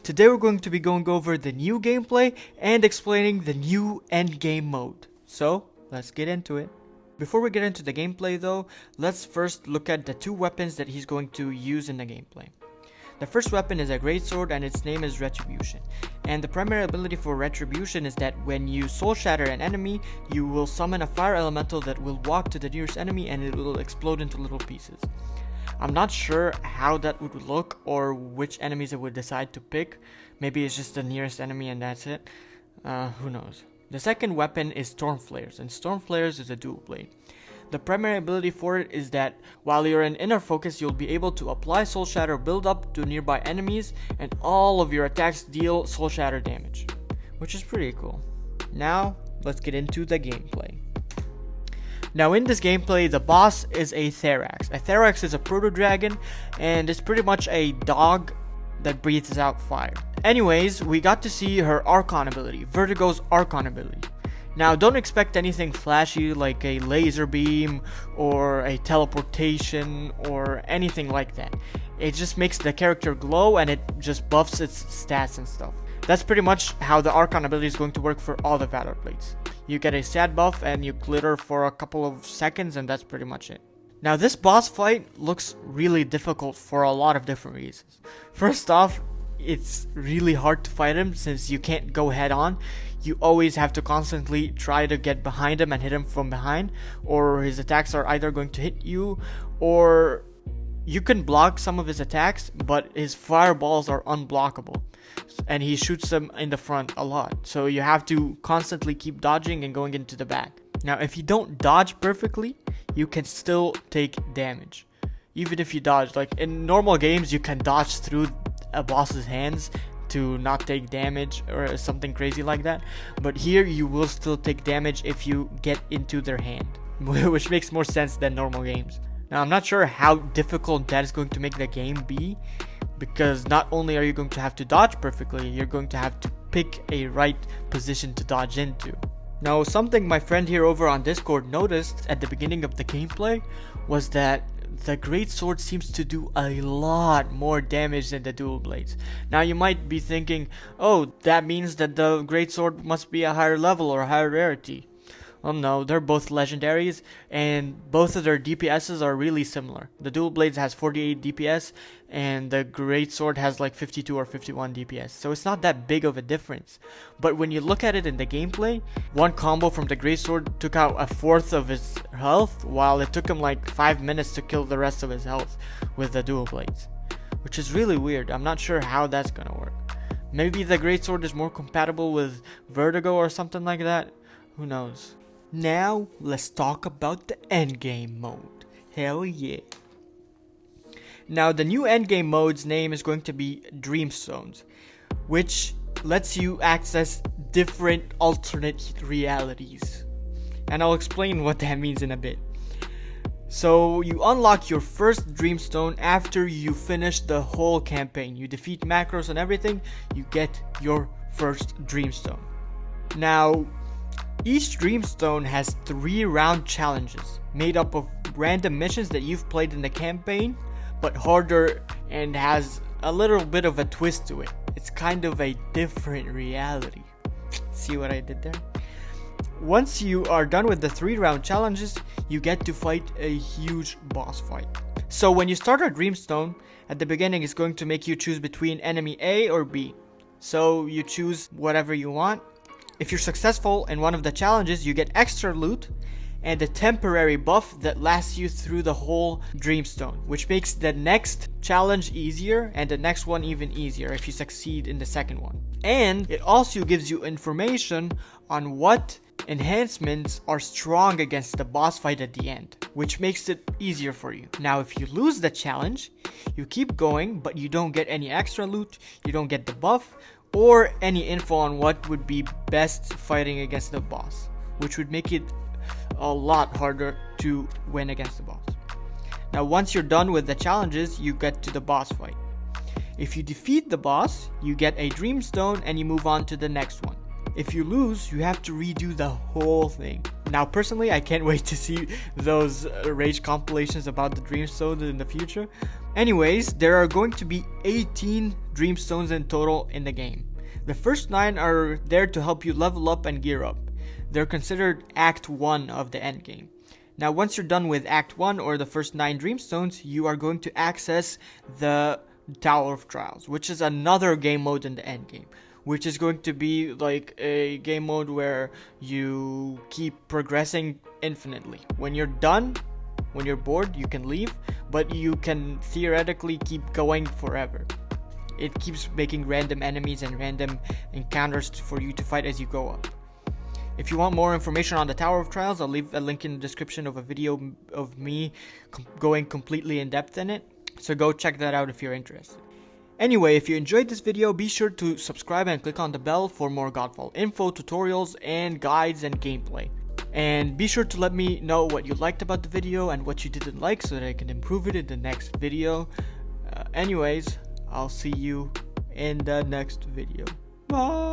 Today we're going to be going over the new gameplay and explaining the new endgame mode. So, let's get into it. Before we get into the gameplay though, let's first look at the two weapons that he's going to use in the gameplay. The first weapon is a Greatsword and its name is Retribution. And the primary ability for Retribution is that when you soul shatter an enemy, you will summon a fire elemental that will walk to the nearest enemy and it will explode into little pieces. I'm not sure how that would look or which enemies it would decide to pick. Maybe it's just the nearest enemy and that's it. Who knows. The second weapon is Storm Flares, and Storm Flares is a dual blade. The primary ability for it is that while you're in inner focus, you'll be able to apply soul shatter build up to nearby enemies and all of your attacks deal soul shatter damage, which is pretty cool. Now, let's get into the gameplay. Now in this gameplay, the boss is a Therax. A Therax is a proto-dragon and it's pretty much a dog that breathes out fire. Anyways, we got to see her Archon ability, Vertigo's Archon ability. Now don't expect anything flashy like a laser beam or a teleportation or anything like that. It just makes the character glow and it just buffs its stats and stuff. That's pretty much how the Archon ability is going to work for all the Valor Blades. You get a stat buff and you glitter for a couple of seconds and that's pretty much it. Now this boss fight looks really difficult for a lot of different reasons. First off, it's really hard to fight him since you can't go head on. You always have to constantly try to get behind him and hit him from behind, or his attacks are either going to hit you or you can block some of his attacks, but his fireballs are unblockable and he shoots them in the front a lot, so you have to constantly keep dodging and going into the back. Now if you don't dodge perfectly, you can still take damage even if you dodge. Like in normal games you can dodge through a boss's hands to not take damage or something crazy like that, but here you will still take damage if you get into their hand, which makes more sense than normal games. Now I'm not sure how difficult that is going to make the game be, because not only are you going to have to dodge perfectly, you're going to have to pick a right position to dodge into. Now something my friend here over on Discord noticed at the beginning of the gameplay was that the Greatsword seems to do a lot more damage than the dual blades. Now you might be thinking, oh, that means that the Greatsword must be a higher level or a higher rarity. Well, no, they're both legendaries and both of their DPSs are really similar. The dual blades has 48 DPS and the Greatsword has like 52 or 51 DPS, so it's not that big of a difference. But when you look at it in the gameplay, one combo from the Greatsword took out a fourth of his health, while it took him like 5 minutes to kill the rest of his health with the dual blades, which is really weird. I'm not sure how that's gonna work. Maybe the Greatsword is more compatible with Vertigo or something like that. Who knows? Now, let's talk about the endgame mode. Hell yeah. Now, the new endgame mode's name is going to be DreamStones, which lets you access different alternate realities. And I'll explain what that means in a bit. So, you unlock your first Dreamstone after you finish the whole campaign. You defeat macros and everything, you get your first Dreamstone. Now, each Dreamstone has 3 round challenges made up of random missions that you've played in the campaign, but harder and has a little bit of a twist to it. It's kind of a different reality. See what I did there? Once you are done with the 3 round challenges, you get to fight a huge boss fight. So when you start a Dreamstone, at the beginning it's going to make you choose between enemy A or B. So you choose whatever you want. If you're successful in one of the challenges, you get extra loot and a temporary buff that lasts you through the whole Dreamstone, which makes the next challenge easier and the next one even easier if you succeed in the second one. And it also gives you information on what enhancements are strong against the boss fight at the end, which makes it easier for you. Now if you lose the challenge, you keep going but you don't get any extra loot, you don't get the buff, or any info on what would be best fighting against the boss, which would make it a lot harder to win against the boss. Now once you're done with the challenges, you get to the boss fight. If you defeat the boss, you get a Dreamstone and you move on to the next one. If you lose, you have to redo the whole thing. Now, personally, I can't wait to see those rage compilations about the Dreamstones in the future. Anyways, there are going to be 18 Dreamstones in total in the game. The first 9 are there to help you level up and gear up. They're considered Act 1 of the endgame. Now, once you're done with Act 1 or the first 9 Dreamstones, you are going to access the Tower of Trials, which is another game mode in the endgame, which is going to be like a game mode where you keep progressing infinitely. When you're done, when you're bored, you can leave, but you can theoretically keep going forever. It keeps making random enemies and random encounters for you to fight as you go up. If you want more information on the Tower of Trials, I'll leave a link in the description of a video of me going completely in depth in it, so go check that out if you're interested. Anyway, if you enjoyed this video, be sure to subscribe and click on the bell for more Godfall info, tutorials, and guides and gameplay. And be sure to let me know what you liked about the video and what you didn't like so that I can improve it in the next video. Anyways, I'll see you in the next video. Bye!